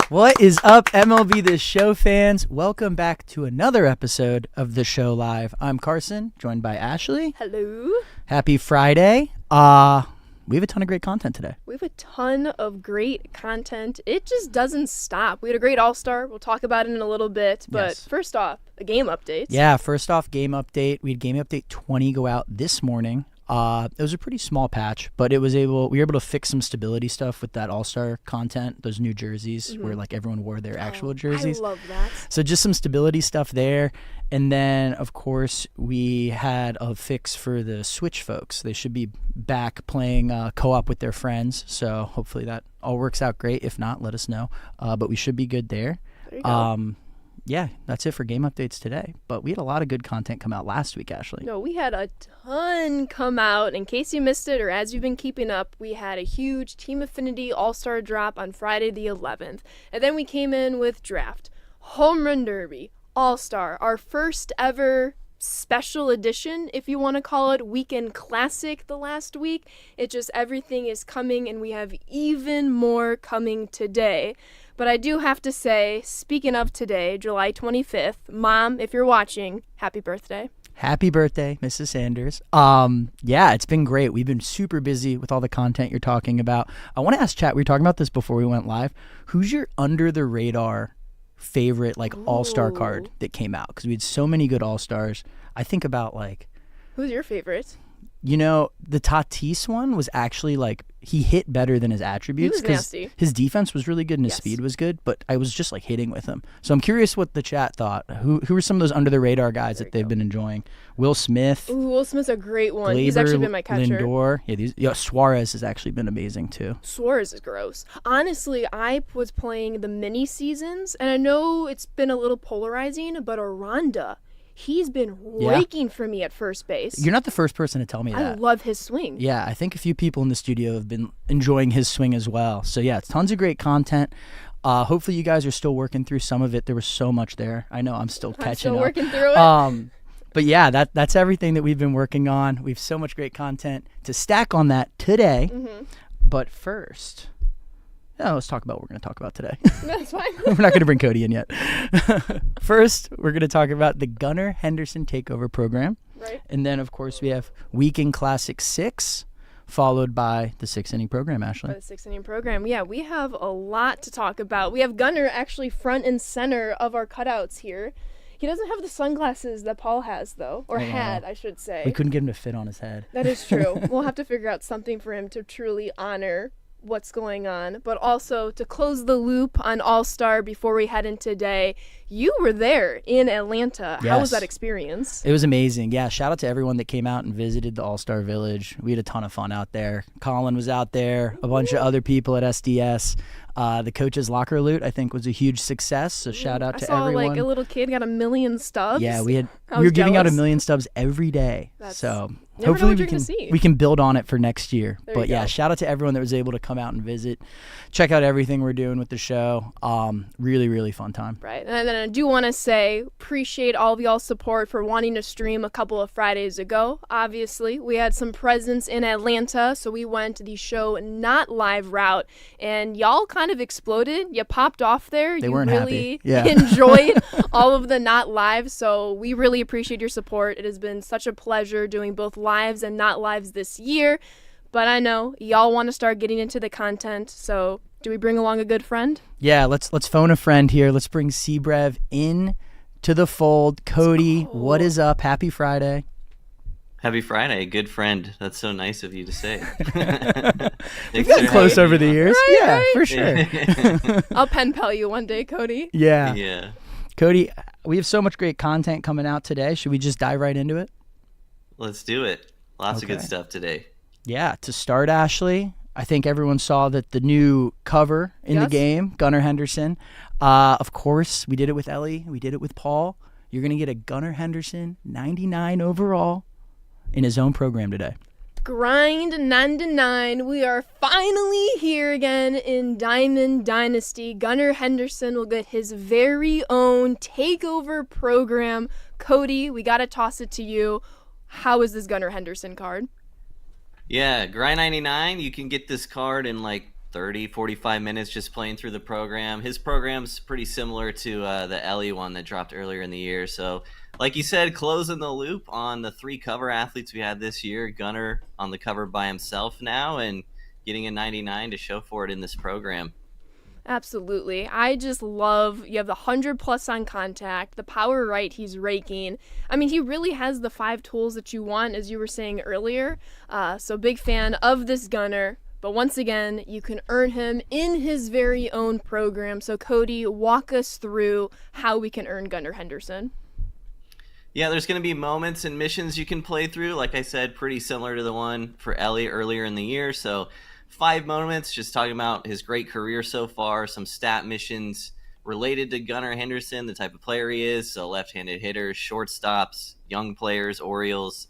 What is up, MLB The Show fans? Welcome back to another episode of The Show Live. I'm Carson, joined by Ashley. Hello. Happy Friday. We have a ton of great content today. We have a ton of great content. It just doesn't stop. We had a great All-Star. We'll talk about it in a little bit. But First off, a game update. Yeah, first off, game update. We had game update 20 go out this morning. It was a pretty small patch, but we were able to fix some stability stuff with that All-Star content, those new jerseys where like everyone wore their actual jerseys. I love that. So just some stability stuff there. And then, of course, we had a fix for the Switch folks. They should be back playing co-op with their friends. So hopefully that all works out great. If not, let us know. But we should be good there. There you go. Yeah, that's it for game updates today. But we had a lot of good content come out last week, Ashley. No, we had a ton come out. In case you missed it or as you've been keeping up, we had a huge Team Affinity All-Star drop on Friday the 11th. And then we came in with Draft, Home Run Derby, All-Star, our first ever special edition, if you want to call it, Weekend Classic the last week. It just, everything is coming, and we have even more coming today. But I do have to say, speaking of today, July 25th, Mom, if you're watching, happy birthday. Happy birthday, Mrs. Sanders. Yeah, it's been great. We've been super busy with all the content you're talking about. I want to ask chat, we were talking about this before we went live. Who's your under the radar favorite all-star card that came out? Because we had so many good all-stars. I think about who's your favorite? You know, the Tatis one was actually he hit better than his attributes. He was nasty. His defense was really good and his speed was good, but I was just hitting with him. So I'm curious what the chat thought. Who are some of those under the radar guys that they've been enjoying? Will Smith. Ooh, Will Smith's a great one. Glaber, He's actually been my catcher. Lindor. Suarez has actually been amazing too. Suarez is gross. Honestly, I was playing the mini seasons, and I know it's been a little polarizing, but Aranda, he's been raking for me at first base. You're not the first person to tell me that. I love his swing. Yeah, I think a few people in the studio have been enjoying his swing as well. So yeah, it's tons of great content. Hopefully you guys are still working through some of it. There was so much there. I know I'm still catching up. Working through it. But yeah, that's everything that we've been working on. We have so much great content to stack on that today. Mm-hmm. But first, let's talk about what we're going to talk about today. That's fine. We're not going to bring Cody in yet. First, we're going to talk about the Gunnar Henderson Takeover Program. Right. And then, of course, we have Weekend Classic 6, followed by the 6-inning program, Ashley. The 6-inning program. Yeah, we have a lot to talk about. We have Gunnar actually front and center of our cutouts here. He doesn't have the sunglasses that Paul has, though. Or had, I should say. We couldn't get him to fit on his head. That is true. We'll have to figure out something for him to truly honor what's going on. But also, to close the loop on All-Star before we head into today, you were there in Atlanta. Yes. How was that experience? It was amazing. Yeah, shout out to everyone that came out and visited the All-Star Village. We had a ton of fun out there. Colin was out there, a bunch of other people at SDS. The coach's locker loot, I think, was a huge success. So shout out to everyone. I saw a little kid got 1 million stubs. Yeah, we were giving out 1 million stubs every day. So hopefully we can build on it for next year. But yeah, shout out to everyone that was able to come out and visit. Check out everything we're doing with the show. Really, really fun time. Right. And then I do want to say, appreciate all of y'all's support for wanting to stream a couple of Fridays ago. Obviously, we had some presence in Atlanta, so we went the show not live route, and y'all kind of exploded. You popped off there. They weren't really happy. Yeah. enjoyed all of the not live, so we really appreciate your support. It has been such a pleasure doing both lives and not lives this year. But I know y'all want to start getting into the content, so do we bring along a good friend? Yeah, let's phone a friend here. Let's bring Seabrev in to the fold. Cody, what is up? Happy Friday. Happy Friday, good friend. That's so nice of you to say. We've gotten close over the years. Right, yeah, right. for sure. I'll pen pal you one day, Cody. Yeah. Yeah. Cody, we have so much great content coming out today. Should we just dive right into it? Let's do it. Lots of good stuff today. Yeah, to start, Ashley, I think everyone saw that the new cover in the game, Gunnar Henderson. Of course, we did it with Ellie. We did it with Paul. You're going to get a Gunnar Henderson 99 overall in his own program today. Grind 9 to 9. We are finally here again in Diamond Dynasty. Gunnar Henderson will get his very own takeover program. Cody, we got to toss it to you. How is this Gunnar Henderson card? Yeah, Grind 99, you can get this card in like 30, 45 minutes just playing through the program. His program's pretty similar to the Ellie one that dropped earlier in the year. So, like you said, closing the loop on the 3 cover athletes we had this year. Gunnar on the cover by himself now and getting a 99 to show for it in this program. Absolutely. I just love, you have the 100 plus on contact, the power right he's raking. I mean, he really has the 5 tools that you want, as you were saying earlier. So big fan of this Gunnar. But once again, you can earn him in his very own program. So Cody, walk us through how we can earn Gunnar Henderson. Yeah, there's going to be moments and missions you can play through. Like I said, pretty similar to the one for Ellie earlier in the year. So 5 moments, just talking about his great career so far, some stat missions related to Gunnar Henderson, the type of player he is. So left-handed hitters, shortstops, young players, Orioles.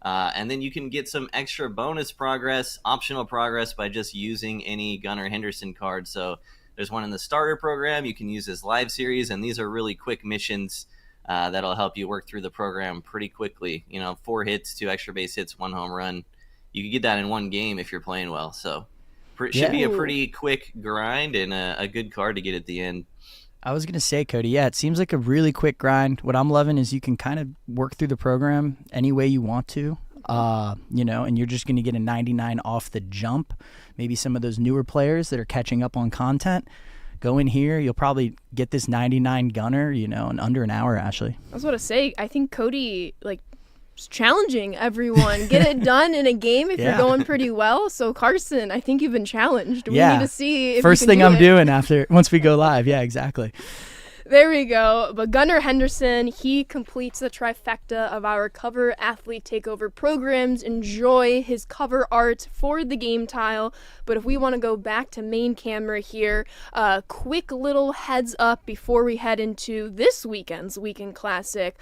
And then you can get some extra bonus progress, optional progress by just using any Gunnar Henderson card. So there's one in the starter program you can use as live series, and these are really quick missions that'll help you work through the program pretty quickly. 4 hits, 2 extra base hits, 1 home run. You can get that in 1 game if you're playing well. So should be a pretty quick grind and a good card to get at the end. I was going to say, Cody, it seems like a really quick grind. What I'm loving is you can kind of work through the program any way you want to, and you're just going to get a 99 off the jump. Maybe some of those newer players that are catching up on content, go in here. You'll probably get this 99 Gunnar, in under an hour, Ashley. I was about to say, I think Cody, challenging everyone. Get it done in a game if you're going pretty well. So Carson, I think you've been challenged. We need to see if first you can thing I'm doing once we go live. Yeah, exactly. There we go. But Gunnar Henderson, he completes the trifecta of our cover athlete takeover programs. Enjoy his cover art for the game tile. But if we want to go back to main camera here, quick little heads up before we head into this weekend's Weekend Classic.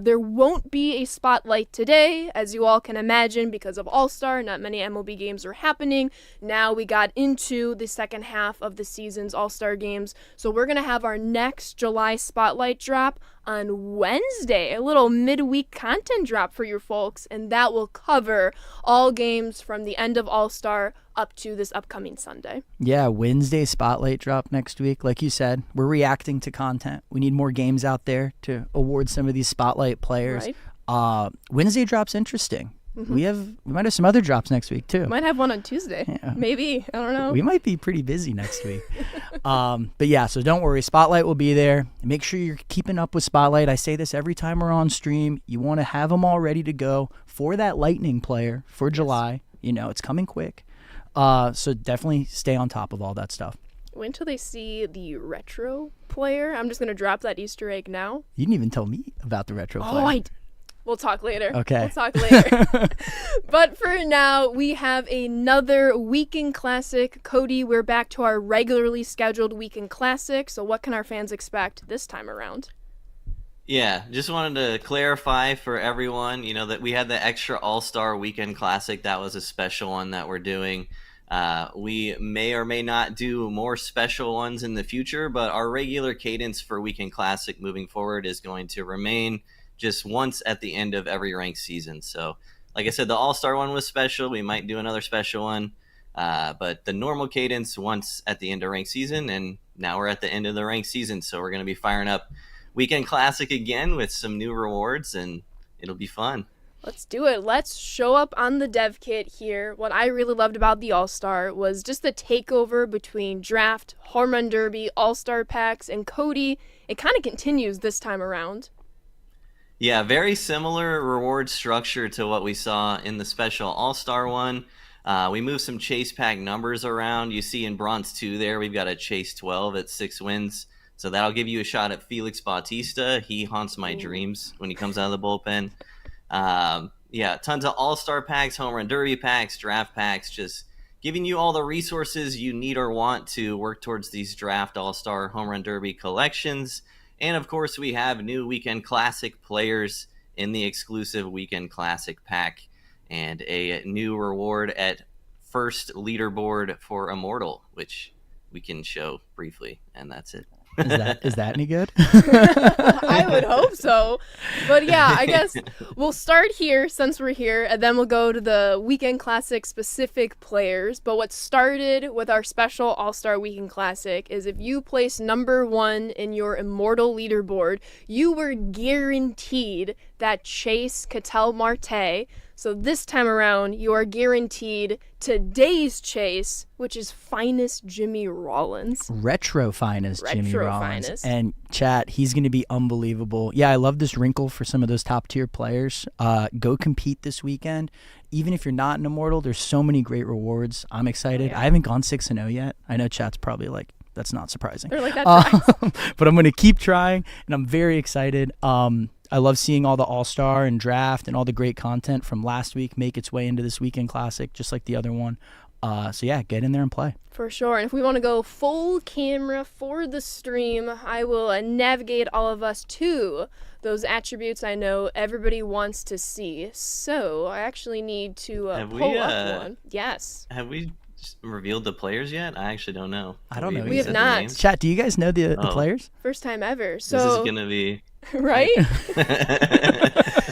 There won't be a spotlight today, as you all can imagine, because of All-Star. Not many MLB games are happening. Now we got into the second half of the season's All-Star games. So we're going to have our next July spotlight drop on Wednesday, a little midweek content drop for your folks, and that will cover all games from the end of All-Star up to this upcoming Sunday. Yeah, Wednesday spotlight drop next week. Like you said, we're reacting to content. We need more games out there to award some of these spotlight players. Right. Wednesday drop's interesting. Mm-hmm. We might have some other drops next week too. Might have one on Tuesday. Yeah. Maybe. I don't know. We might be pretty busy next week. But yeah, so don't worry. Spotlight will be there. Make sure you're keeping up with Spotlight. I say this every time we're on stream. You want to have them all ready to go for that Lightning player for July. It's coming quick. So definitely stay on top of all that stuff. Wait until they see the retro player. I'm just going to drop that Easter egg now. You didn't even tell me about the retro player. We'll talk later. Okay. We'll talk later. But for now, we have another Weekend Classic. Cody, we're back to our regularly scheduled Weekend Classic. So what can our fans expect this time around? Yeah, just wanted to clarify for everyone, that we had the extra All-Star Weekend Classic. That was a special one that we're doing. We may or may not do more special ones in the future, but our regular cadence for Weekend Classic moving forward is going to remain just once at the end of every ranked season. So, like I said, the All-Star one was special. We might do another special one. But the normal cadence once at the end of ranked season, and now we're at the end of the ranked season. So we're going to be firing up Weekend Classic again with some new rewards, and it'll be fun. Let's do it. Let's show up on the dev kit here. What I really loved about the All-Star was just the takeover between Draft, Home Run Derby, All-Star packs, and Cody. It kind of continues this time around. Yeah, very similar reward structure to what we saw in the special All-Star one. We moved some chase pack numbers around. You see in Bronze 2 there, we've got a chase 12 at 6 wins. So that'll give you a shot at Felix Bautista. He haunts my dreams when he comes out of the bullpen. Tons of All-Star packs, Home Run Derby packs, draft packs, just giving you all the resources you need or want to work towards these draft All-Star Home Run Derby collections. And, of course, we have new Weekend Classic players in the exclusive Weekend Classic pack. and a new reward at first leaderboard for Immortal, which we can show briefly, and that's it. Is that any good? I would hope so. But yeah, I guess we'll start here since we're here, and then we'll go to the Weekend Classic specific players. But what started with our special All-Star Weekend Classic is if you place number 1 in your Immortal leaderboard, you were guaranteed that Chase Ketel Marte. So this time around, you are guaranteed today's Chase, which is finest Jimmy Rollins. Retro finest Jimmy Rollins. Finest. And chat, he's going to be unbelievable. Yeah, I love this wrinkle for some of those top tier players. Go compete this weekend. Even if you're not an Immortal, there's so many great rewards. I'm excited. Yeah. I haven't gone 6-0 yet. I know chat's probably like, that's not surprising. They're like, that but I'm going to keep trying, and I'm very excited. I love seeing all the All-Star and draft and all the great content from last week make its way into this Weekend Classic, just like the other one. So yeah, get in there and play. For sure. And if we want to go full camera for the stream, I will navigate all of us to those attributes I know everybody wants to see. So I actually need to pull up one. Yes. Have we revealed the players yet? I actually don't know. I don't know. We have not. Chat, do you guys know the players? First time ever. So this is going to be... right?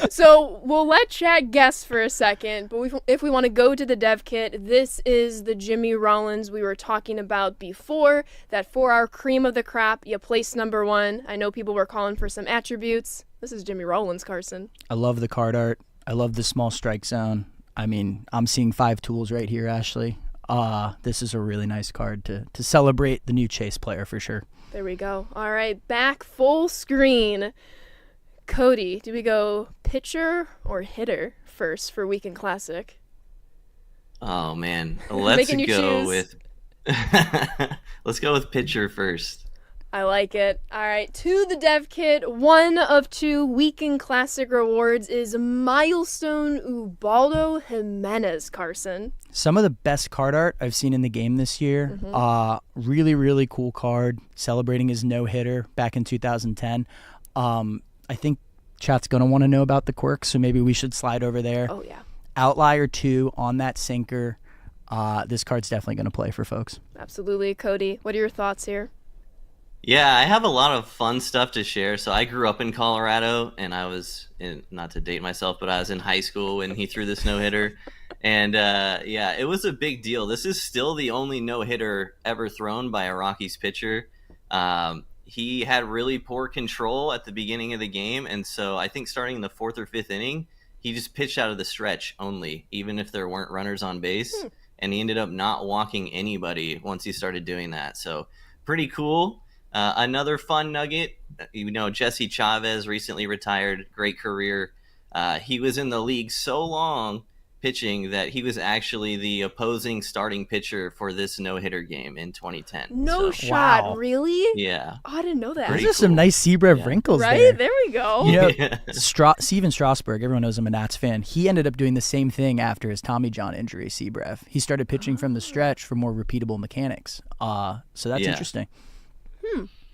So we'll let chat guess for a second, but if we want to go to the dev kit, this is the Jimmy Rollins we were talking about before, that for our cream of the crop, you place number 1. I know people were calling for some attributes. This is Jimmy Rollins, Carson. I love the card art. I love the small strike zone. I mean, I'm seeing 5 tools right here, Ashley. This is a really nice card to celebrate the new Chase player for sure. There we go. All right, back full screen. Cody, do we go pitcher or hitter first for Weekend Classic? Oh man, let's go with pitcher first. I like it. All right, to the dev kit, 1 of 2 Weekend Classic rewards is Milestone Ubaldo Jimenez, Carson. Some of the best card art I've seen in the game this year. Really, really cool card celebrating his no-hitter back in 2010. I think chat's going to want to know about the quirks, so maybe we should slide over there. Oh, yeah. Outlier 2 on that sinker. This card's definitely going to play for folks. Absolutely. Cody, what are your thoughts here? Yeah, I have a lot of fun stuff to share. So I grew up in Colorado, and I was not to date myself, but I was in high school when he threw this no-hitter. And yeah, it was a big deal. This is still the only no-hitter ever thrown by a Rockies pitcher. He had really poor control at the beginning of the game, and so I think starting in the 4th or 5th inning, he just pitched out of the stretch only, even if there weren't runners on base. And he ended up not walking anybody once he started doing that. So pretty cool. Another fun nugget, Jesse Chavez recently retired, great career. He was in the league so long pitching that he was actually the opposing starting pitcher for this no-hitter game in 2010. No shot, wow. Really? Yeah. Oh, I didn't know that. Those are some nice Seabrev wrinkles right? there. There we go. You know, Steven Strasburg, everyone knows I'm a Nats fan. He ended up doing the same thing after his Tommy John injury, Seabrev. He started pitching from the stretch for more repeatable mechanics. So that's interesting.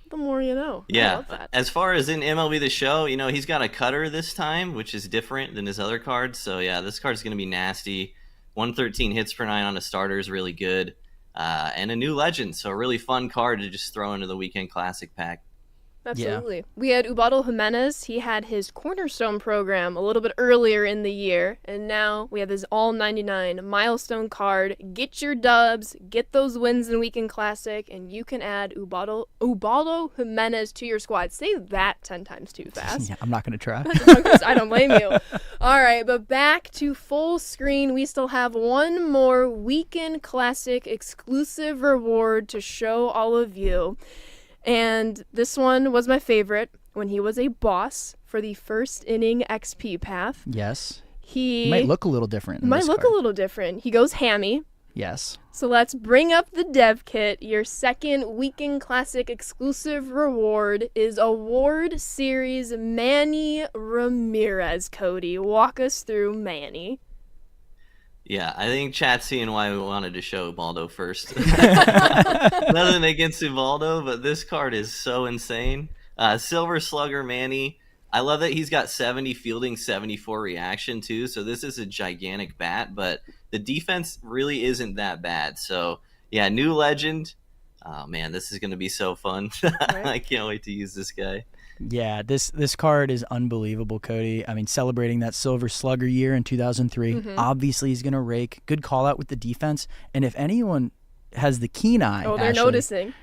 The more you know. Yeah. I love that. As far as in MLB The Show, he's got a cutter this time, which is different than his other cards. So, yeah, this card's going to be nasty. 113 hits per 9 on a starter is really good. And a new legend. So, a really fun card to just throw into the Weekend Classic pack. Absolutely. Yeah. We had Ubaldo Jimenez. He had his Cornerstone program a little bit earlier in the year, and now we have his All 99 milestone card. Get your dubs, get those wins in Weekend Classic, and you can add Ubaldo Jimenez to your squad. Say that 10 times too fast. Yeah, I'm not going to try. I don't blame you. All right, but back to full screen. We still have one more Weekend Classic exclusive reward to show all of you. And this one was my favorite when he was a boss for the first inning XP path. Yes. He might look a little different. Might look a little different. He goes hammy. Yes. So let's bring up the dev kit. Your second Weekend Classic exclusive reward is Award Series Manny Ramirez. Cody, walk us through Manny. Yeah, I think chat's seeing why we wanted to show Ubaldo first. Nothing against Ubaldo, but this card is so insane. Silver Slugger Manny, I love that he's got 70 fielding, 74 reaction too. So this is a gigantic bat, but the defense really isn't that bad. So yeah, new legend. Oh man, this is going to be so fun. Right? I can't wait to use this guy. Yeah, this card is unbelievable, Cody. I mean, celebrating that Silver Slugger year in 2003. Obviously, he's going to rake. Good call out with the defense. And if anyone has the keen eye, Oh, they're Ashley, noticing.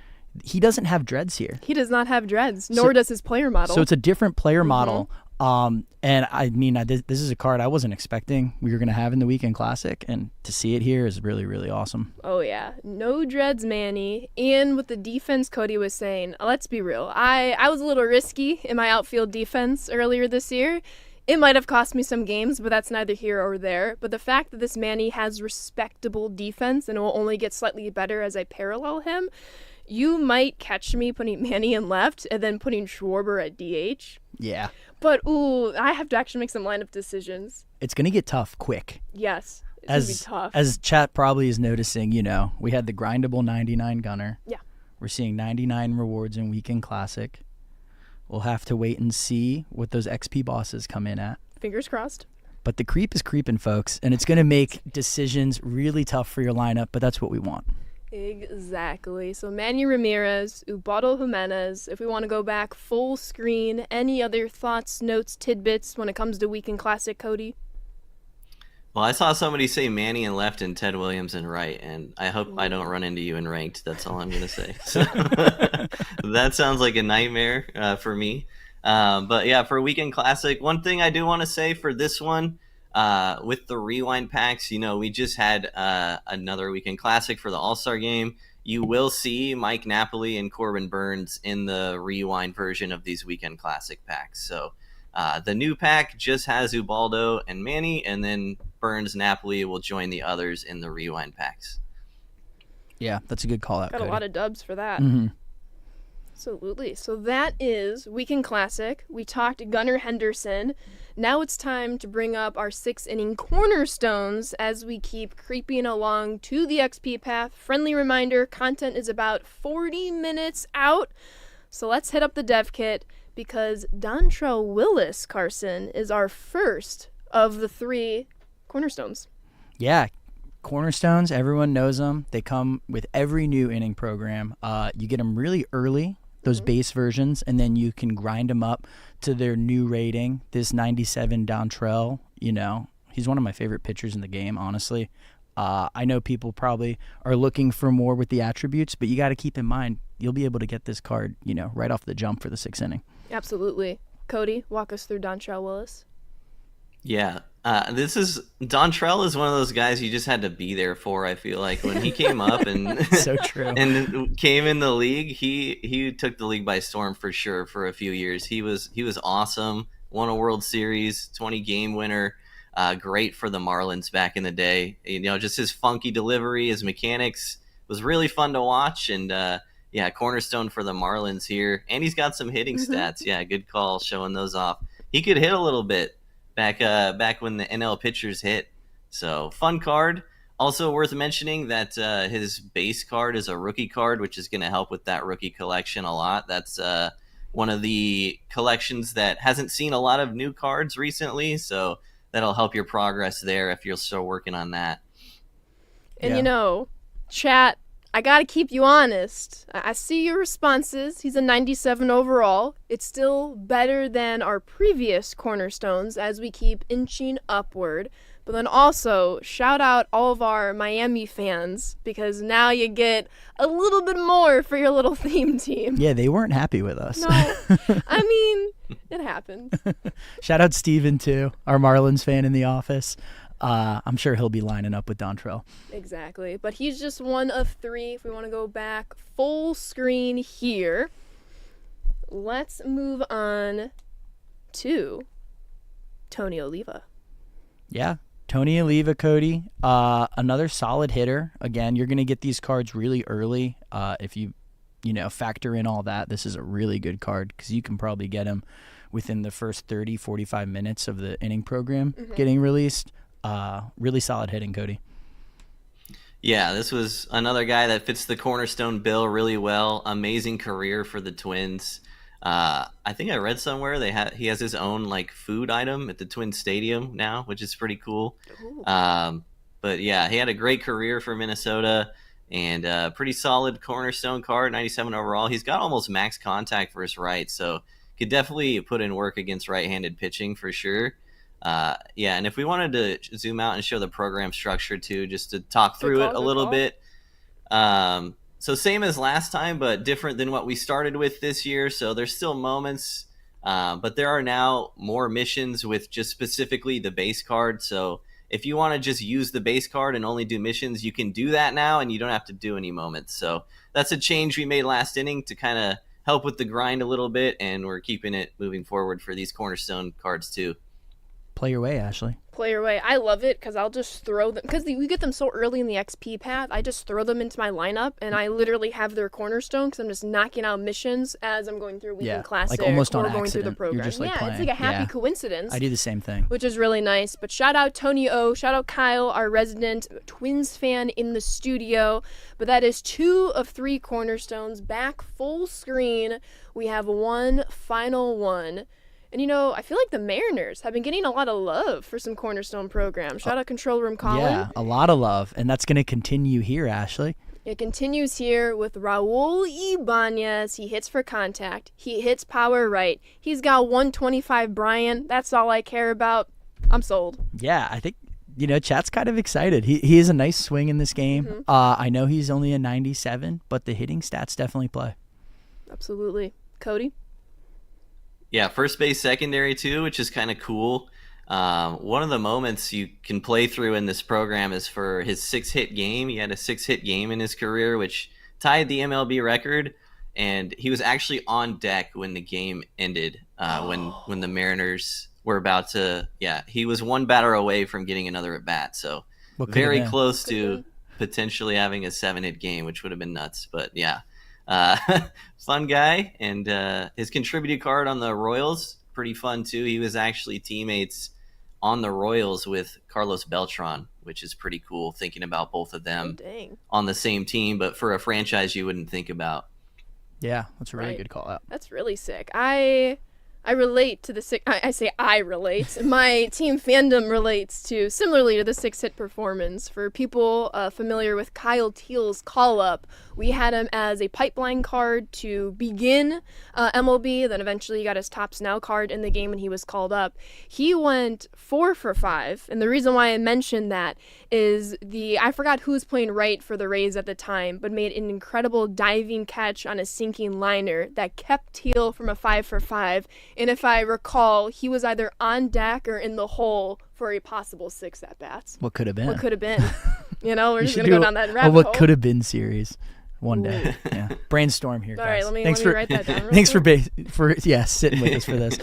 he doesn't have dreads here. He does not have dreads, nor does his player model. So it's a different player model. And I mean, this is a card I wasn't expecting we were going to have in the Weekend Classic, and to see it here is really, really awesome. Oh, yeah. No dreads, Manny. And with the defense Cody was saying, let's be real. I was a little risky in my outfield defense earlier this year. It might have cost me some games, but that's neither here or there. But the fact that this Manny has respectable defense and will only get slightly better as I parallel him, you might catch me putting Manny in left and then putting Schwarber at DH. Yeah. But, ooh, I have to actually make some lineup decisions. It's going to get tough quick. Yes, it's going to be tough. As chat probably is noticing, we had the grindable 99 gunner. Yeah. We're seeing 99 rewards in Weekend Classic. We'll have to wait and see what those XP bosses come in at. Fingers crossed. But the creep is creeping, folks, and it's going to make decisions really tough for your lineup, but that's what we want. Exactly. So Manny Ramirez, Ubaldo Jimenez, if we want to go back full screen, any other thoughts, notes, tidbits when it comes to Weekend Classic, Cody? Well, I saw somebody say Manny in left and Ted Williams in right, and I hope I don't run into you in ranked. That's all I'm going to say. So, that sounds like a nightmare for me. But yeah, for Weekend Classic, one thing I do want to say for this one, with the rewind packs, we just had another Weekend Classic for the All-Star game. You will see Mike Napoli and Corbin Burns in the rewind version of these Weekend Classic packs. So the new pack just has Ubaldo and Manny, and then Burns, Napoli will join the others in the rewind packs. Yeah, that's a good call out. Got Cody. a lot of dubs for that. Mm-hmm. Absolutely. So that is Weekend Classic. We talked Gunnar Henderson. Now it's time to bring up our 6-inning cornerstones as we keep creeping along to the XP path. Friendly reminder, content is about 40 minutes out. So let's hit up the dev kit because Dontrell Willis, Carson, is our first of the 3 cornerstones. Yeah, cornerstones, everyone knows them. They come with every new inning program. You get them really early, those base versions, and then you can grind them up to their new rating. This 97 Dontrell, he's one of my favorite pitchers in the game, honestly. I know people probably are looking for more with the attributes, but you got to keep in mind, you'll be able to get this card, right off the jump for the 6th inning. Absolutely. Cody, walk us through Dontrell Willis. Yeah, Dontrell is one of those guys you just had to be there for. I feel like when he came up and So true. and came in the league, he took the league by storm for sure. For a few years, he was awesome. Won a World Series, 20-game winner. Great for the Marlins back in the day. Just his funky delivery, his mechanics was really fun to watch. And yeah, cornerstone for the Marlins here. And he's got some hitting stats. Yeah, good call showing those off. He could hit a little bit back when the NL pitchers hit. So fun card. Also worth mentioning that his base card is a rookie card, which is going to help with that rookie collection a lot. That's one of the collections that hasn't seen a lot of new cards recently. So that'll help your progress there if you're still working on that. And chat, I got to keep you honest. I see your responses. He's a 97 overall. It's still better than our previous cornerstones as we keep inching upward. But then also, shout out all of our Miami fans because now you get a little bit more for your little theme team. Yeah, they weren't happy with us. No, I mean, it happens. Shout out Steven, too, our Marlins fan in the office. I'm sure he'll be lining up with Dontrell. Exactly. But he's just one of 3. If we want to go back full screen here, let's move on to Tony Oliva. Yeah, Tony Oliva, Cody. Another solid hitter. Again, you're going to get these cards really early. If you factor in all that, this is a really good card because you can probably get him within the first 30, 45 minutes of the inning program getting released. Really solid hitting, Cody. Yeah, this was another guy that fits the cornerstone bill really well. Amazing career for the Twins. I think I read somewhere he has his own like food item at the Twin Stadium now, which is pretty cool. But yeah, he had a great career for Minnesota and pretty solid cornerstone card, 97 overall. He's got almost max contact for his right, so could definitely put in work against right-handed pitching for sure. Yeah, and if we wanted to zoom out and show the program structure too, just to talk through it a little bit. So same as last time, but different than what we started with this year. So there's still moments, but there are now more missions with just specifically the base card. So if you want to just use the base card and only do missions, you can do that now, and you don't have to do any moments. So that's a change we made last inning to kind of help with the grind a little bit, and we're keeping it moving forward for these cornerstone cards too. Play your way, Ashley. Play your way. I love it because I'll just throw them, because we get them so early in the XP path. I just throw them into my lineup, and I literally have their cornerstone because I'm just knocking out missions as I'm going through Weekend Classic like almost on or going through the accident. program. You're just, like, it's like a happy coincidence. I do the same thing. Which is really nice. But shout out Tony O, shout out Kyle, our resident Twins fan in the studio. But that is 2 of 3 cornerstones back full screen. We have one final one. And, you know, I feel like the Mariners have been getting a lot of love for some cornerstone programs. Shout out Control Room Colin. Yeah, a lot of love. And that's going to continue here, Ashley. It continues here with Raul Ibanez. He hits for contact. He hits power right. He's got 125 Brian. That's all I care about. I'm sold. Yeah, I think, you know, chat's kind of excited. He has a nice swing in this game. Mm-hmm. I know he's only a 97, but the hitting stats definitely play. Absolutely. Cody? Yeah, first base secondary too, which is kind of cool. One of the moments you can play through in this program is for his 6-hit game. He had a 6-hit game in his career, which tied the MLB record. And he was actually on deck when the game ended, when the Mariners were about to, he was one batter away from getting another at bat. So very close to potentially having a 7-hit game, which would have been nuts. But yeah. Fun guy, and his contributed card on the Royals, pretty fun too. He was actually teammates on the Royals with Carlos Beltran, which is pretty cool, thinking about both of them on the same team, but for a franchise you wouldn't think about. Yeah, that's a really good call out. That's really sick. I relate to the I say I relate. My team fandom relates to similarly to the 6-hit performance. For people familiar with Kyle Teal's call-up, we had him as a pipeline card to begin MLB, then eventually he got his Tops Now card in the game when he was called up. He went 4 for 5, and the reason why I mentioned that is I forgot who was playing right for the Rays at the time, but made an incredible diving catch on a sinking liner that kept Teal from a 5 for 5. And if I recall, he was either on deck or in the hole for a possible 6 at-bats. What could have been? What could have been? You know, we're just going to go down that rabbit hole. What could have been series one day. Yeah. Brainstorm here, guys. All right, let me write that down. Thanks for sitting with us for this.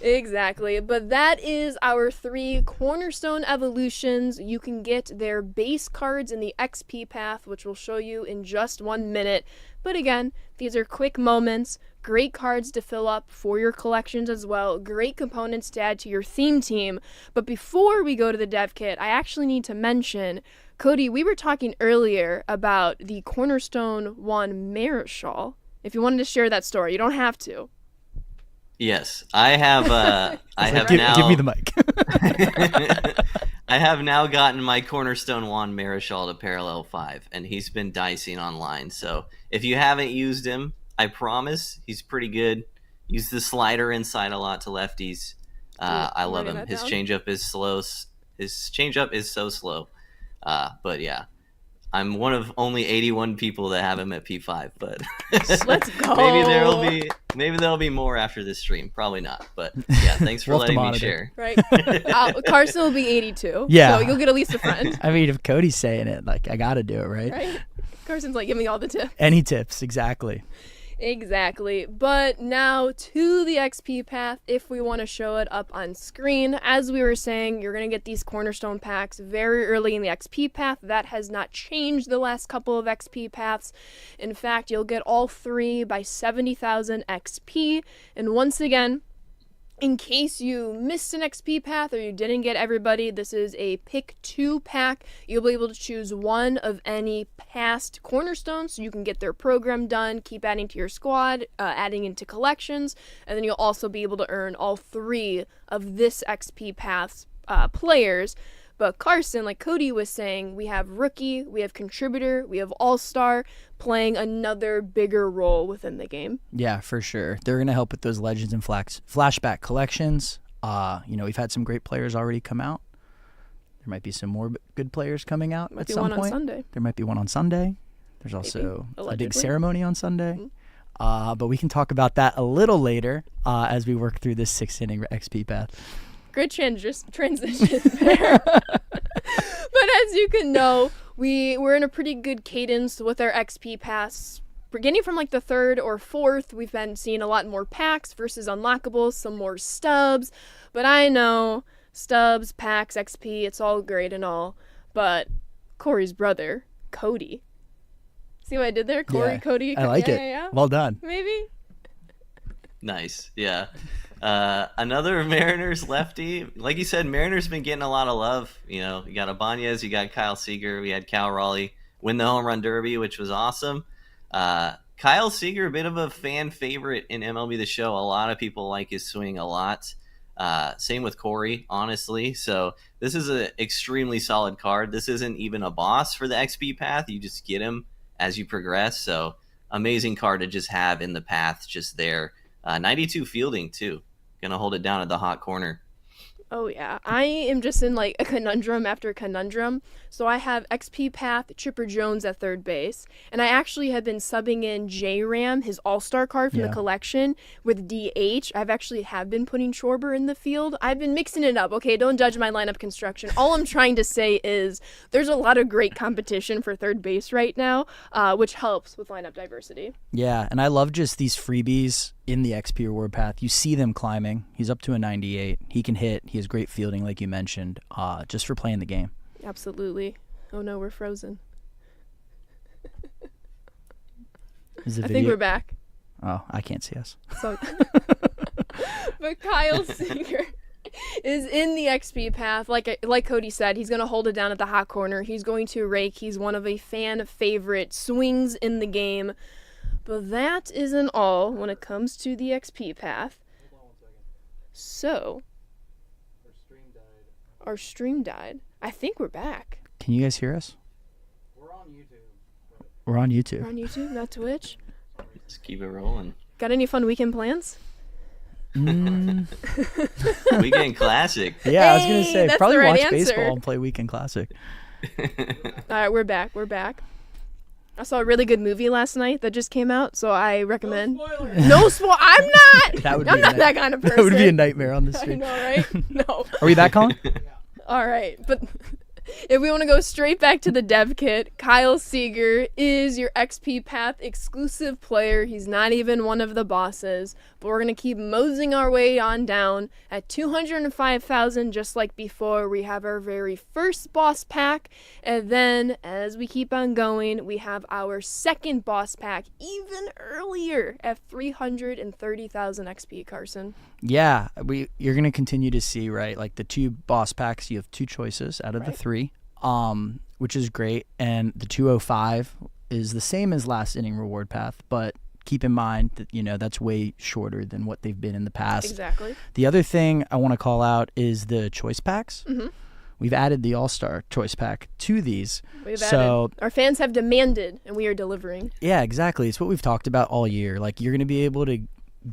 Exactly. But that is our 3 cornerstone evolutions. You can get their base cards in the XP path, which we'll show you in just 1 minute. But again, these are quick moments, great cards to fill up for your collections as well, great components to add to your theme team. But before we go to the dev kit, I actually need to mention, Cody, we were talking earlier about the Cornerstone Juan Marichal. If you wanted to share that story, you don't have to. Yes, I have. Give me the mic. I have now gotten my Cornerstone Juan Marichal to Parallel 5, and he's been dicing online. So if you haven't used him, I promise he's pretty good. Use the slider inside a lot to lefties. I love him. His changeup is slow. His changeup is so slow. But yeah, I'm one of only 81 people that have him at P5. But let's go. Maybe there'll be more after this stream. Probably not. But yeah, thanks for letting me share. Right. Carson will be 82. Yeah. So you'll get at least a friend. I mean, if Cody's saying it, like, I got to do it, right? Right. Carson's like, give me all the tips. Any tips, exactly. Exactly. But now to the XP path, if we want to show it up on screen. As we were saying, you're going to get these cornerstone packs very early in the XP path. That has not changed the last couple of XP paths. In fact, you'll get all 3 by 70,000 XP. And once again, In case you missed an XP path or you didn't get everybody, this is a pick 2 pack. You'll be able to choose one of any past cornerstones so you can get their program done, keep adding to your squad, adding into collections, and then you'll also be able to earn all 3 of this XP path's players. But Carson, like Cody was saying, we have rookie, we have contributor, we have all-star playing another bigger role within the game. Yeah, for sure. They're going to help with those legends and flashback collections. We've had some great players already come out. There might be some more good players coming out at some point. On Sunday. There might be one on Sunday. There's also a big ceremony on Sunday. Mm-hmm. But we can talk about that a little later as we work through this 6-inning XP path. Good transition there. But as you can know, we're in a pretty good cadence with our XP pass. Beginning from like the 3rd or 4th, we've been seeing a lot more packs versus unlockables, some more stubs. But I know stubs, packs, XP, it's all great and all. But Corey's brother, Cody. See what I did there? Corey, yeah, Cody. I like it. Yeah. Well done. Maybe. Nice. Yeah. Another Mariners lefty. Like you said, Mariners been getting a lot of love. You got Ibanez, you got Kyle Seager, we had Cal Raleigh win the home run derby, which was awesome. Kyle Seager, a bit of a fan favorite in MLB The Show. A lot of people like his swing a lot. Same with Corey, honestly. So this is an extremely solid card. This isn't even a boss for the XP path. You just get him as you progress. So amazing card to just have in the path just there. 92 fielding, too. Going to hold it down at the hot corner. Oh, yeah. I am just in, like, a conundrum after conundrum. So I have XP Path, Chipper Jones at third base. And I actually have been subbing in J-Ram, his all-star card from the collection, with DH. I've actually been putting Schwarber in the field. I've been mixing it up. Okay, don't judge my lineup construction. All I'm trying to say is there's a lot of great competition for third base right now, which helps with lineup diversity. Yeah, and I love just these freebies in the XP reward path. You see them climbing. He's up to a 98. He can hit. He has great fielding, like you mentioned, just for playing the game. Absolutely. Oh no, we're frozen. Is the I video? think we're back. Oh, I can't see us. So, but Kyle Seager is in the XP path. Like Cody said, he's going to hold it down at the hot corner. He's going to rake. He's one of a fan favorite swings in the game. But that isn't all when it comes to the XP path. Hold on 1 second. So, Our stream died. I think we're back. Can you guys hear us? We're on YouTube. But We're on YouTube. We're on YouTube, not Twitch. Just keep it rolling. Got any fun weekend plans? Mm, Weekend Classic. yeah, I was going to Hey, say, that's probably the right watch answer. baseball and play Weekend Classic. All right, we're back. I saw a really good movie last night that just came out, so I recommend. no spoilers. No spoil. I'm not. That would be I'm a not night- that kind of person. That would be a nightmare on the I stream. know, right? No. Are we back on? All right, but if we want to go straight back to the dev kit, Kyle Seager is your XP Path exclusive player. He's not even one of the bosses, but we're going to keep moseying our way on down. At 205,000, just like before, we have our very first boss pack, and then as we keep on going, we have our second boss pack even earlier at 330,000 XP, Carson. Yeah, you're gonna continue to see, right? Like the 2 boss packs, you have 2 choices out of the 3, which is great. And the 205 is the same as last inning reward path, but keep in mind that that's way shorter than what they've been in the past. Exactly. The other thing I want to call out is the choice packs. Mm-hmm. We've added the All-Star choice pack to these. We've So added. Our fans have demanded, and we are delivering. yeah, exactly. It's what we've talked about all year. Like you're gonna be able to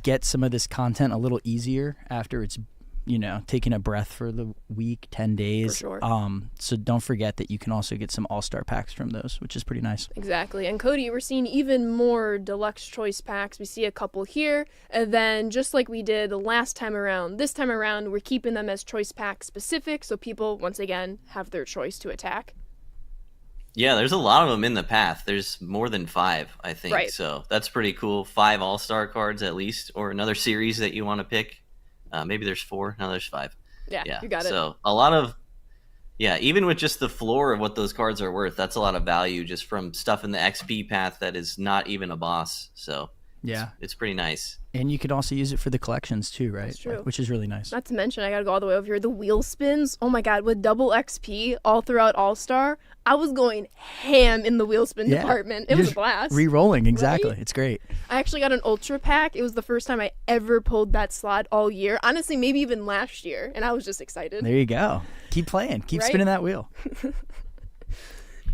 get some of this content a little easier after it's taking a breath for the week, 10 days. For sure. So don't forget that you can also get some all-star packs from those, which is pretty nice. Exactly. And Cody, we're seeing even more deluxe choice packs. We see a couple here, and then just like we did last time around, this time around we're keeping them as choice pack specific, so people once again have their choice to attack. Yeah, there's a lot of them in the path. There's more than 5, I think. Right. So that's pretty cool. 5 All-Star cards at least, or another series that you want to pick. Maybe there's 4. No, there's 5. Yeah, you got it. So a lot of, even with just the floor of what those cards are worth, that's a lot of value just from stuff in the XP path that is not even a boss. So Yeah. It's pretty nice. And you could also use it for the collections too, right? That's true. Which is really nice. Not to mention, I gotta go all the way over here. The wheel spins. Oh my god, with double XP all throughout All Star, I was going ham in the wheel spin department. It was a blast. Re-rolling, exactly. Right? It's great. I actually got an Ultra Pack. It was the first time I ever pulled that slot all year. Honestly, maybe even last year. And I was just excited. There you go. Keep playing. Keep Right? spinning that wheel.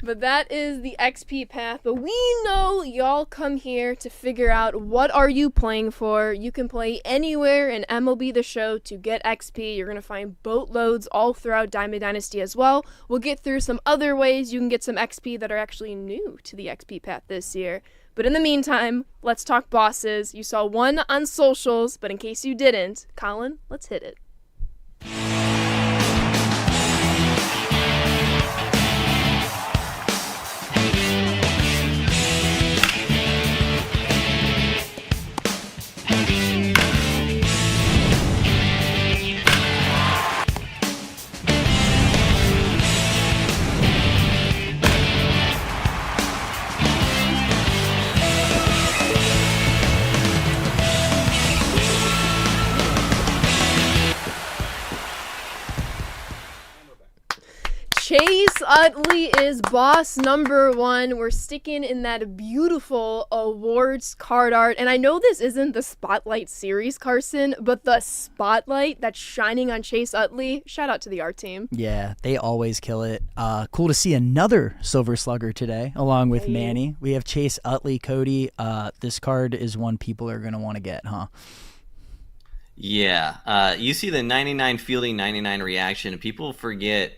But that is the XP path. But we know y'all come here to figure out what are you playing for. You can play anywhere in MLB The Show to get XP. You're going to find boatloads all throughout Diamond Dynasty as well. We'll get through some other ways you can get some XP that are actually new to the XP path this year. But in the meantime, let's talk bosses. You saw one on socials, but in case you didn't, Colin, let's hit it. Chase Utley is boss number one. We're sticking in that beautiful awards card art. And I know this isn't the Spotlight series, Carson, but the spotlight that's shining on Chase Utley, shout out to the art team. Yeah, they always kill it. Cool to see another Silver Slugger today, along with Manny. We have Chase Utley, Cody. This card is one people are going to want to get, huh? Yeah. You see the 99 fielding, 99 reaction. People forget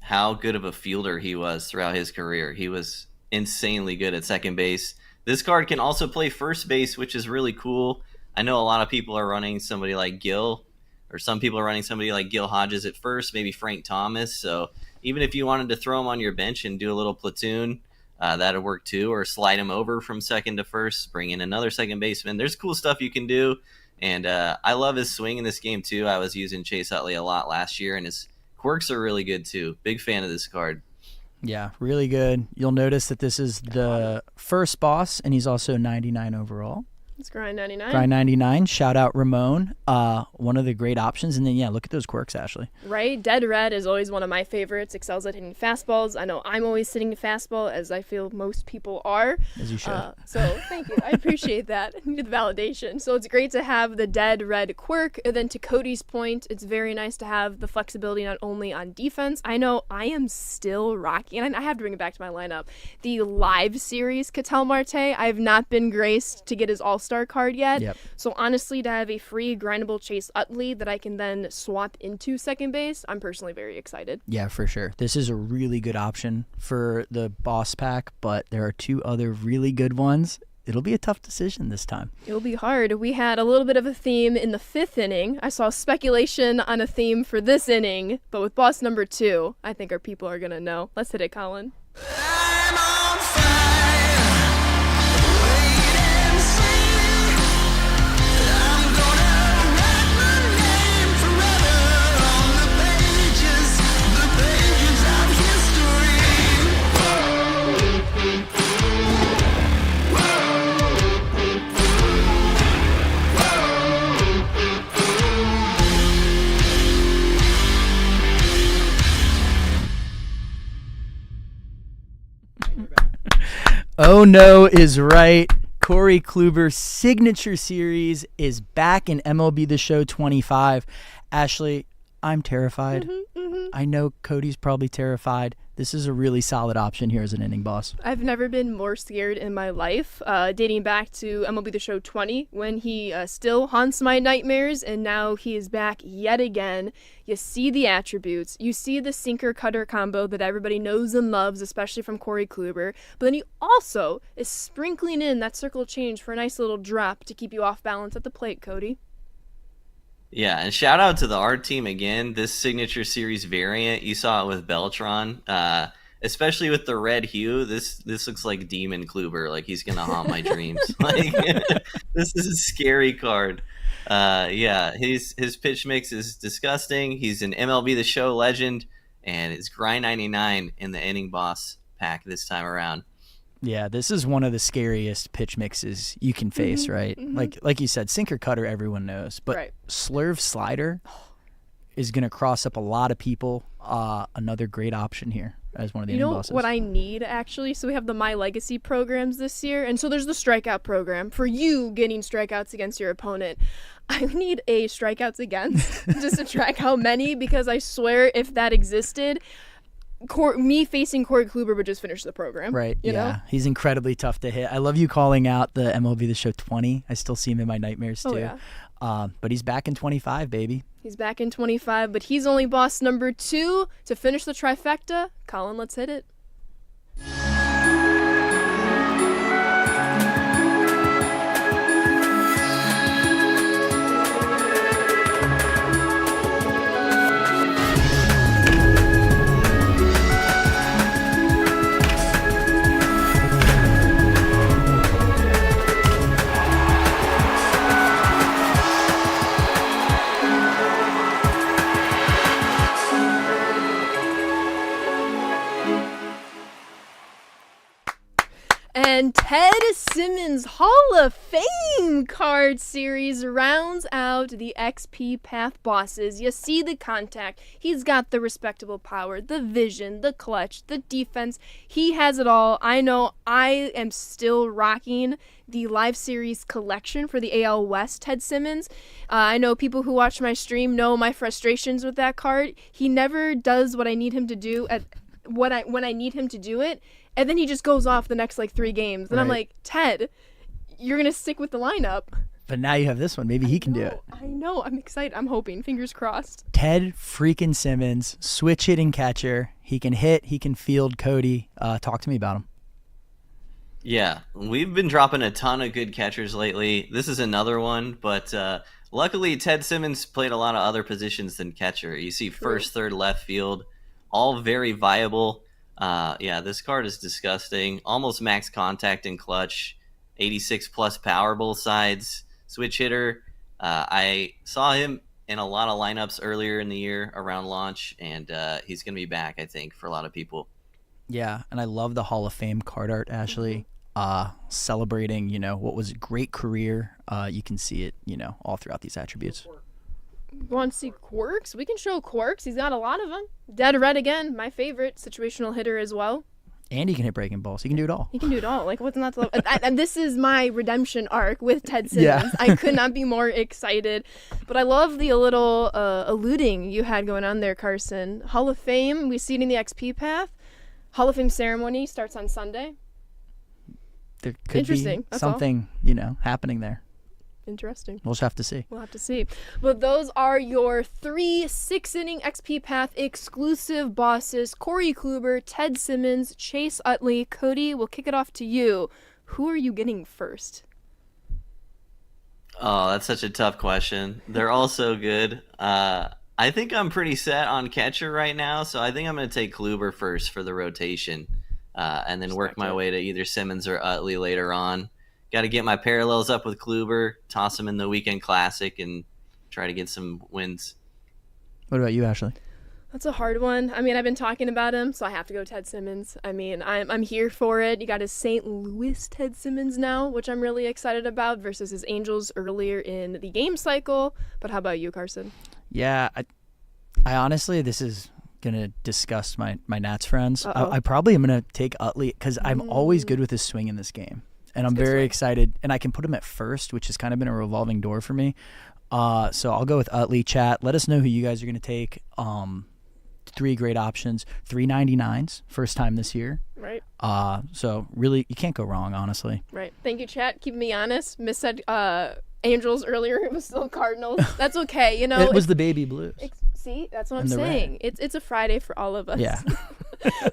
how good of a fielder he was throughout his career. He was insanely good at second base. This card can also play first base, which is really cool. I know a lot of people are running somebody like Gil, or some people are running somebody like Gil Hodges at first, maybe Frank Thomas. So even if you wanted to throw him on your bench and do a little platoon, that'd work too, or slide him over from second to first, bring in another second baseman. There's cool stuff you can do, and I love his swing in this game too. I was using Chase Utley a lot last year, and his quirks are really good too. Big fan of this card. Yeah, really good. You'll notice that this is the first boss, and he's also 99 overall. It's Grind 99. Grind 99. Shout out Ramon. One of the great options. And then, yeah, look at those quirks, Ashley. Right? Dead Red is always one of my favorites. Excels at hitting fastballs. I know I'm always hitting a fastball, as I feel most people are. As you should. So thank you. I appreciate that. I need the validation. So it's great to have the Dead Red quirk. And then to Cody's point, it's very nice to have the flexibility not only on defense. I know I am still rocking, and I have to bring it back to my lineup, the live series Ketel Marte. I have not been graced to get his all-star card yet. Yep. So honestly, to have a free grindable Chase Utley that I can then swap into second base, I'm personally very excited. Yeah, for sure. This is a really good option for the boss pack, but there are two other really good ones. It'll be a tough decision this time. It'll be hard. We had a little bit of a theme in the fifth inning. I saw speculation on a theme for this inning, but with boss number 2, I think our people are going to know. Let's hit it, Colin. I'm on fire. Wait and see. I'm gonna write my name forever on the pages of history. Oh no is right. Corey Kluber's signature series is back in MLB The Show 25. Ashley, I'm terrified. I know Cody's probably terrified. This is a really solid option here as an inning boss. I've never been more scared in my life, dating back to MLB The Show 20, when he still haunts my nightmares, and now he is back yet again. You see the attributes. You see the sinker-cutter combo that everybody knows and loves, especially from Corey Kluber. But then he also is sprinkling in that circle change for a nice little drop to keep you off balance at the plate, Cody. Yeah, and shout out to the art team again. This signature series variant, you saw it with Beltron, especially with the red hue. This looks like Demon Kluber, like he's gonna haunt my dreams. Like this is a scary card. Yeah, his pitch mix is disgusting. He's an MLB The Show legend, and it's Grind 99 in the inning boss pack this time around. Yeah, this is one of the scariest pitch mixes you can face, right? Like you said, sinker cutter everyone knows, but Right. slurve slider is going to cross up a lot of people. Another great option here as one of the You inning know bosses. what I need, actually? So we have the My Legacy programs this year, and so there's the strikeout program for you getting strikeouts against your opponent. I need a strikeouts against just to track how many, because I swear if that existed, me facing Corey Kluber would just finish the program. Right, You yeah. know? He's incredibly tough to hit. I love you calling out the MLB The Show 20. I still see him in my nightmares, too. Oh, yeah. But he's back in 25, baby. He's back in 25, but he's only boss number 2 to finish the trifecta. Colin, let's hit it. And Ted Simmons Hall of Fame card series rounds out the XP Path bosses. You see the contact. He's got the respectable power, the vision, the clutch, the defense. He has it all. I know I am still rocking the live series collection for the AL West Ted Simmons. I know people who watch my stream know my frustrations with that card. He never does what I need him to do when I need him to do it. And then he just goes off the next, 3 games. And I'm Right. like, Ted, you're going to stick with the lineup. But now you have this one. Maybe he can do it. I know. I'm excited. I'm hoping. Fingers crossed. Ted freaking Simmons, switch hitting catcher. He can hit. He can field. Cody, talk to me about him. Yeah, we've been dropping a ton of good catchers lately. This is another one, but luckily Ted Simmons played a lot of other positions than catcher. You see first, third, left field, all very viable. Yeah, this card is disgusting. Almost max contact and clutch, 86 plus power both sides. Switch hitter. I saw him in a lot of lineups earlier in the year around launch, and he's going to be back, I think, for a lot of people. Yeah, and I love the Hall of Fame card art, Ashley. Celebrating, what was a great career. You can see it, all throughout these attributes. Want to see quirks? We can show quirks. He's got a lot of them. Dead Red again, my favorite situational hitter as well. And he can hit breaking balls. He can do it all. He can do it all. What's not to love? And this is my redemption arc with Ted Simmons. Yeah. I could not be more excited. But I love the little alluding you had going on there, Carson. Hall of Fame, we see it in the XP path. Hall of Fame ceremony starts on Sunday. There could Interesting. be That's all. something, happening there. Interesting. We'll just have to see. We'll have to see. But those are your 3 6-inning XP Path exclusive bosses. Corey Kluber, Ted Simmons, Chase Utley. Cody, we'll kick it off to you. Who are you getting first? Oh, that's such a tough question. They're all so good. I think I'm pretty set on catcher right now, so I think I'm going to take Kluber first for the rotation, and then work my way to either Simmons or Utley later on. Got to get my parallels up with Kluber, toss him in the Weekend Classic, and try to get some wins. What about you, Ashley? That's a hard one. I mean, I've been talking about him, so I have to go Ted Simmons. I mean, I'm here for it. You got his St. Louis Ted Simmons now, which I'm really excited about, versus his Angels earlier in the game cycle. But how about you, Carson? Yeah, I honestly, this is going to disgust my Nats friends. Uh-oh. I probably am going to take Utley because I'm always good with his swing in this game. And I'm Good very swing. excited. And I can put him at first, which has kind of been a revolving door for me. So I'll go with Utley. Chat, let us know who you guys are going to take. 3 great options. 399s, first time this year. Right. So really, you can't go wrong, honestly. Right. Thank you, chat. Keeping me honest. Miss said Angels earlier. It was still Cardinals. That's okay. It was the baby blues. See, that's what I'm And the saying. It's a Friday for all of us. Yeah.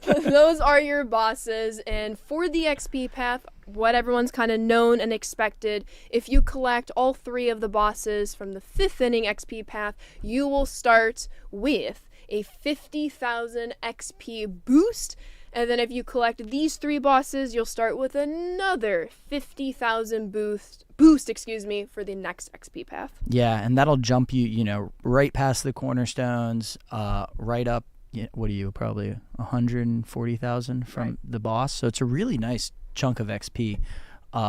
Those are your bosses. And for the XP path, what everyone's kind of known and expected, if you collect all 3 of the bosses from the 5th inning XP path, you will start with a 50,000 XP boost. And then if you collect these 3 bosses, you'll start with another 50,000 boost, for the next XP path. Yeah, and that'll jump you, right past the cornerstones, right up, what are you, probably 140,000 from Right. the boss. So it's a really nice chunk of XP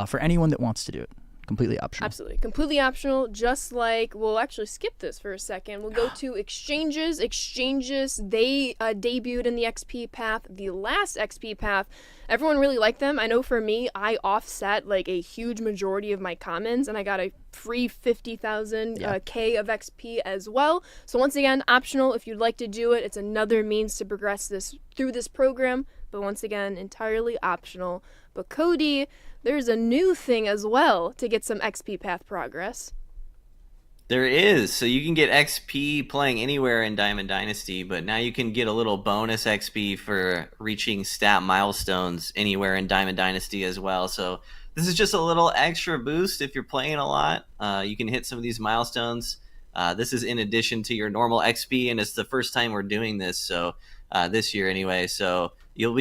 for anyone that wants to do it. Completely optional. Absolutely. Completely optional, just like, we'll actually skip this for a second. We'll go to exchanges. Exchanges, they debuted in the XP path, the last XP path. Everyone really liked them. I know for me, I offset like a huge majority of my commons, and I got a free 50,000 K of XP as well. So once again, optional if you'd like to do it. It's another means to progress this through this program, but once again, entirely optional. But Cody, there's a new thing as well to get some XP path progress. There is. So you can get XP playing anywhere in Diamond Dynasty, but now you can get a little bonus XP for reaching stat milestones anywhere in Diamond Dynasty as well. So this is just a little extra boost if you're playing a lot. You can hit some of these milestones. This is in addition to your normal XP, and it's the first time we're doing this, so this year anyway. So you'll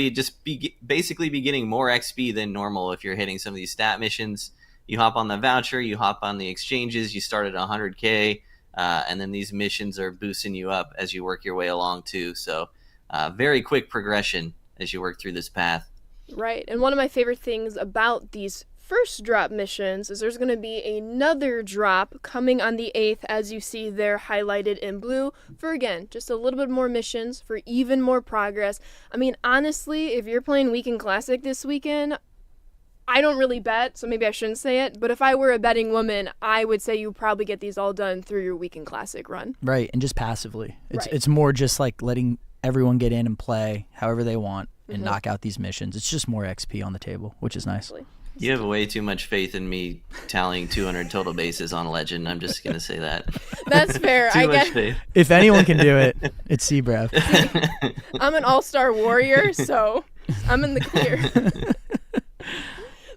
basically be getting more XP than normal if you're hitting some of these stat missions. You hop on the voucher, you hop on the exchanges, you start at 100K, and then these missions are boosting you up as you work your way along too. So very quick progression as you work through this path. Right, and one of my favorite things about these first drop missions is there's going to be another drop coming on the 8th, as you see there highlighted in blue, for again just a little bit more missions for even more progress. I mean, honestly, if you're playing Weekend Classic this weekend, I don't really bet, so maybe I shouldn't say it, but if I were a betting woman, I would say you probably get these all done through your Weekend Classic run. Right, and just passively. Right. It's more just like letting everyone get in and play however they want and knock out these missions. It's just more XP on the table, which is nice. You have way too much faith in me tallying 200 total bases on Legend. I'm just going to say that. That's fair. Too much faith. If anyone can do it, it's Seabrav. I'm an all-star warrior, so I'm in the clear.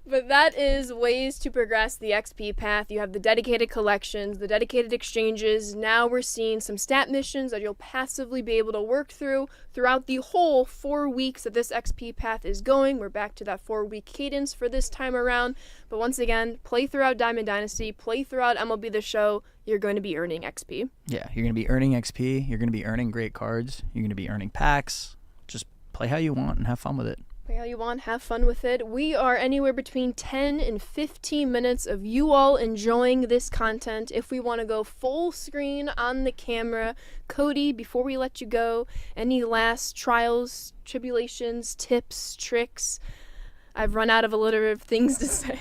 But that is ways to progress the XP path. You have the dedicated collections, the dedicated exchanges. Now we're seeing some stat missions that you'll passively be able to work through throughout the whole 4 weeks that this XP path is going. We're back to that 4-week cadence for this time around. But once again, play throughout Diamond Dynasty, play throughout MLB The Show. You're going to be earning XP. Yeah, you're going to be earning XP. You're going to be earning great cards. You're going to be earning packs. Just play how you want and have fun with it. Play how you want, have fun with it. We are anywhere between 10 and 15 minutes of you all enjoying this content. If we want to go full screen on the camera, Cody, before we let you go, any last trials, tribulations, tips, tricks? I've run out of a little bit of things to say.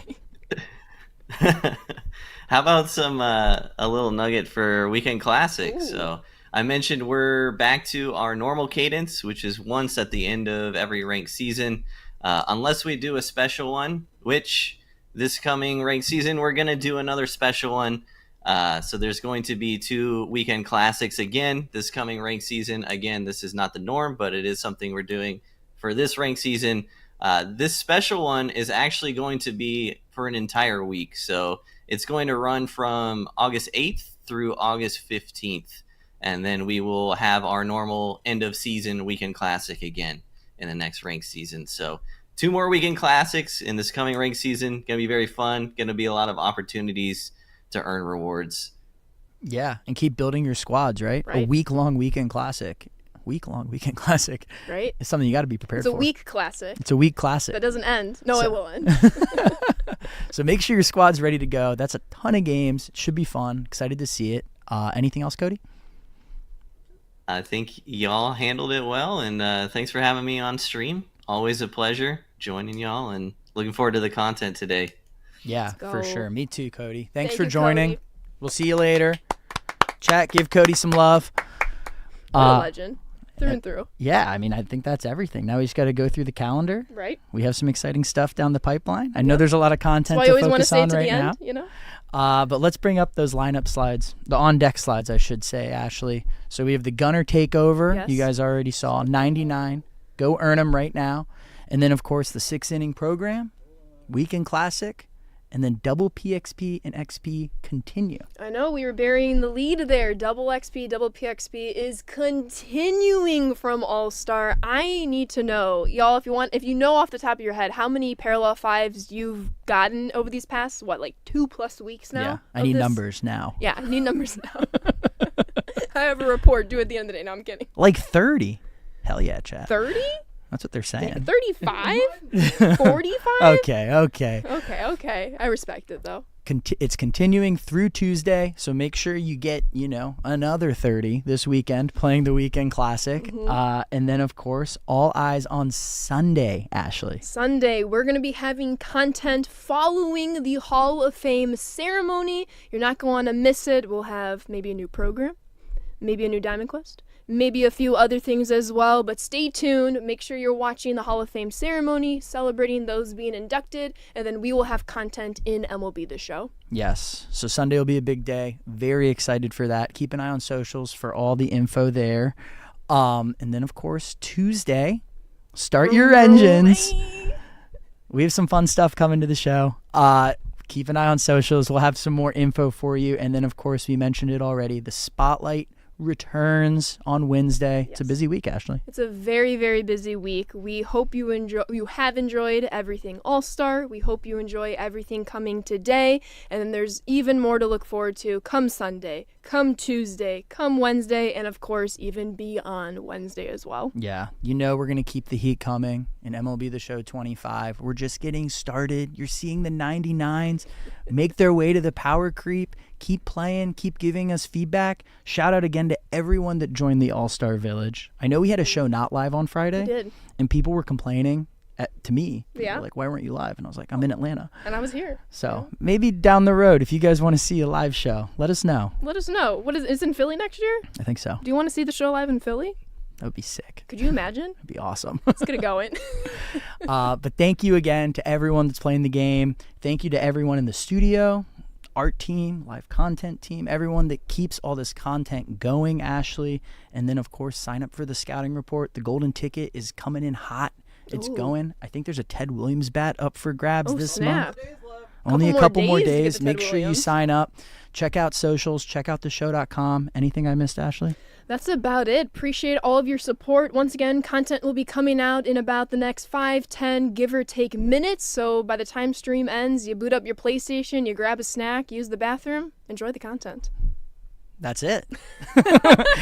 How about some a little nugget for Weekend Classic? Ooh. So I mentioned we're back to our normal cadence, which is once at the end of every ranked season, unless we do a special one, which this coming ranked season, we're going to do another special one. So there's going to be 2 Weekend Classics again this coming ranked season. Again, this is not the norm, but it is something we're doing for this ranked season. This special one is actually going to be for an entire week. So it's going to run from August 8th through August 15th. And then we will have our normal end of season Weekend Classic again in the next ranked season. So 2 more Weekend Classics in this coming ranked season. Going to be very fun. Going to be a lot of opportunities to earn rewards. Yeah, and keep building your squads, right? Right. A week-long Weekend Classic. Week-long Weekend Classic. Right? It's something you got to be prepared It's for. a week classic. It's a week classic. That doesn't end. No, it will end. So make sure your squad's ready to go. That's a ton of games. It should be fun. Excited to see it. Anything else, Cody? I think y'all handled it well, and thanks for having me on stream. Always a pleasure joining y'all, and looking forward to the content today. Yeah, go. for sure. Me too, Cody. Thanks Thank for you, joining. Cody. We'll see you later. Chat, give Cody some love. What a legend. Through and through. Yeah, I mean, I think that's everything. Now we just got to go through the calendar. Right? We have some exciting stuff down the pipeline. I know there's a lot of content That's why to I always want to focus say it on to right the now. end, you know? But let's bring up those lineup slides, the on-deck slides, I should say, Ashley. So we have the Gunner Takeover. Yes. You guys already saw 99. Go earn them right now. And then, of course, the 6-inning program, Weekend Classic, and then double PXP and XP continue. I know we were burying the lead there. Double XP, double PXP is continuing from All-Star. I need to know, y'all, if you know off the top of your head, how many parallel 5s you've gotten over these past, 2+ weeks now? Yeah, I of need this? numbers now. Yeah, I need numbers now. I have a report due at the end of the day. No, I'm kidding. Like 30. Hell yeah, chat. 30? That's what they're saying. 35? 45? Okay. Okay. I respect it, though. It's continuing through Tuesday, so make sure you get, another 30 this weekend playing the Weekend Classic. And then, of course, all eyes on Sunday, Ashley. Sunday, we're going to be having content following the Hall of Fame ceremony. You're not going to miss it. We'll have maybe a new program, maybe a new Diamond Quest, maybe a few other things as well, but stay tuned. Make sure you're watching the Hall of Fame ceremony, celebrating those being inducted, and then we will have content in MLB The Show. Yes, so Sunday will be a big day. Very excited for that. Keep an eye on socials for all the info there. And then, of course, Tuesday, start your engines. We have some fun stuff coming to the show. Keep an eye on socials. We'll have some more info for you. And then, of course, we mentioned it already, the Spotlight returns on Wednesday. It's a busy week, Ashley. It's a very, very busy week. We hope you have enjoyed everything All-Star. We hope you enjoy everything coming today. And then there's even more to look forward to come Sunday, come Tuesday, come Wednesday, and of course, even beyond Wednesday as well. Yeah, we're going to keep the heat coming in MLB The Show 25. We're just getting started. You're seeing the 99s make their way to the power creep. Keep playing, keep giving us feedback. Shout out again to everyone that joined the All-Star Village. I know we had a show not live on Friday. We did. And people were complaining to me. Yeah. Like, why weren't you live? And I was like, I'm in Atlanta. And I was here. So maybe down the road, if you guys want to see a live show, let us know. Let us know. What is in Philly next year? I think so. Do you want to see the show live in Philly? That would be sick. Could you imagine? That'd be awesome. Let's get it going. But thank you again to everyone that's playing the game. Thank you to everyone in the studio, art team, live content team, everyone that keeps all this content going, Ashley. And then, of course, sign up for the scouting report. The golden ticket is coming in hot. It's going. I think there's a Ted Williams bat up for grabs this snap. month. Only a couple more days. to get the Make Ted sure you Williams. sign up. Check out socials. Check out theshow.com. Anything I missed, Ashley? That's about it. Appreciate all of your support. Once again, content will be coming out in about the next 5, 10, give or take minutes. So by the time stream ends, you boot up your PlayStation, you grab a snack, use the bathroom, enjoy the content. That's it.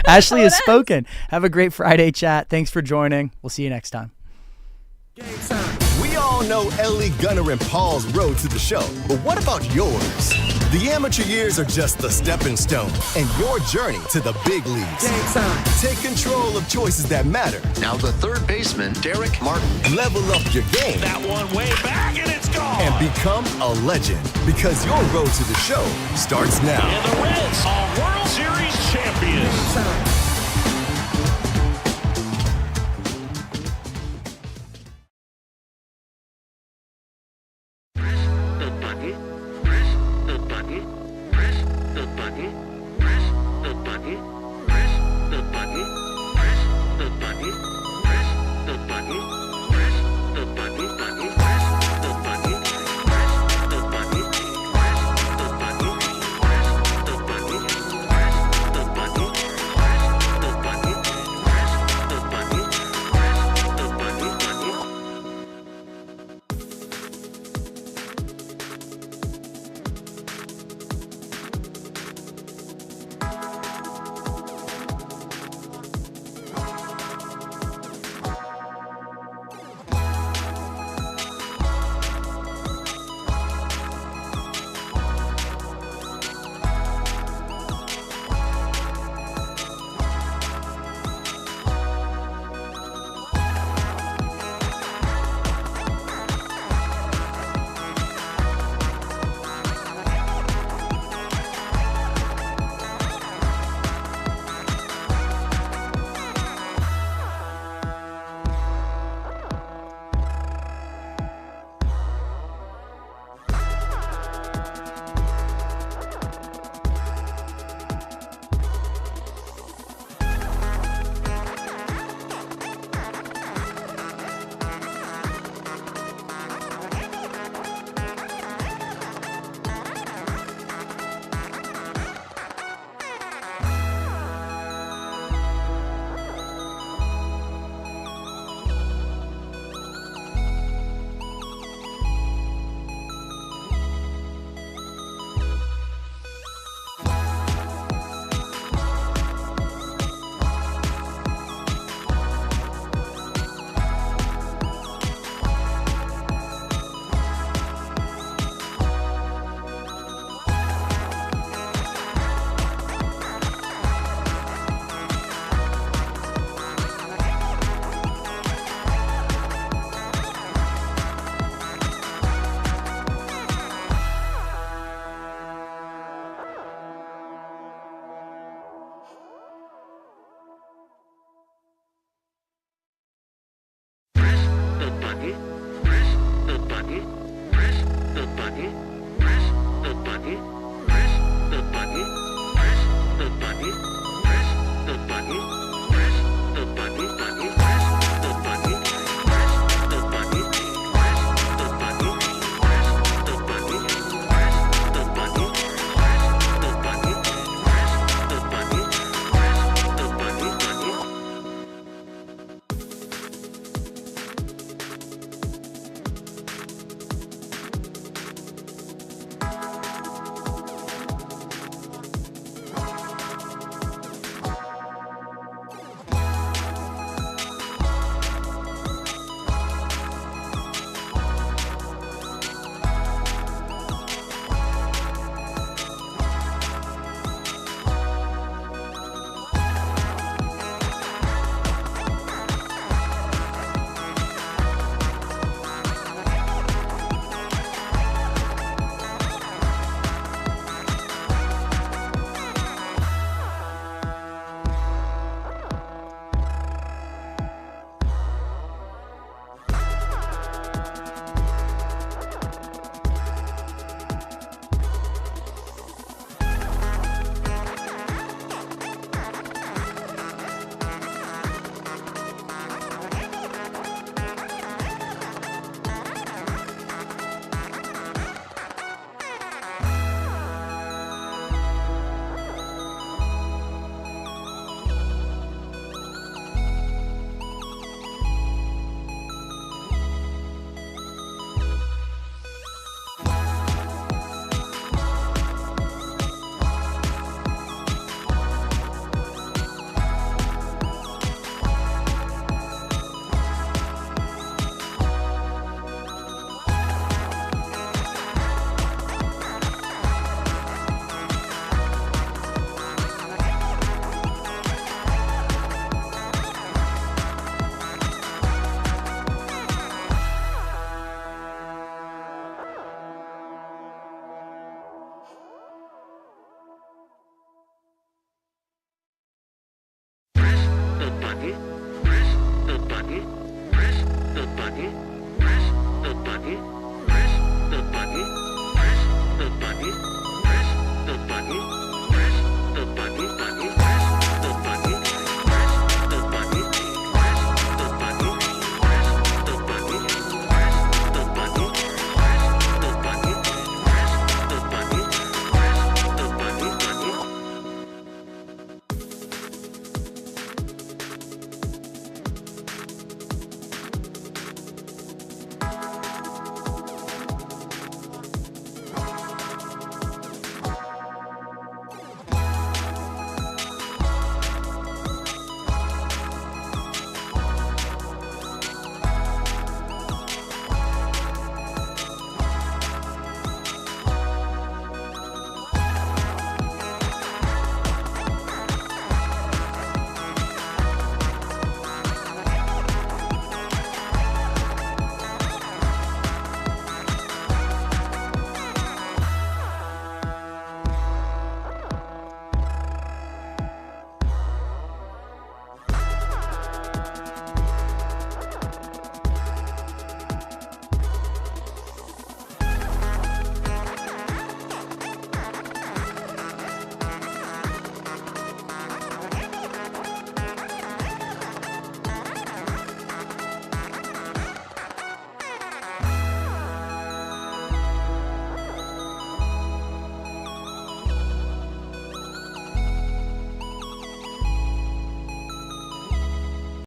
Ashley has spoken. Have a great Friday, chat. Thanks for joining. We'll see you next time. We all know Ellie, Gunnar, and Paul's road to the show, but what about yours? The amateur years are just the stepping stone, and your journey to the big leagues. Take control of choices that matter. Now the third baseman, Derek Martin. Level up your game. That one way back, and it's gone. And become a legend, because your road to the show starts now. And the Reds are World Series champions. Press the button. Press the button. Press the button.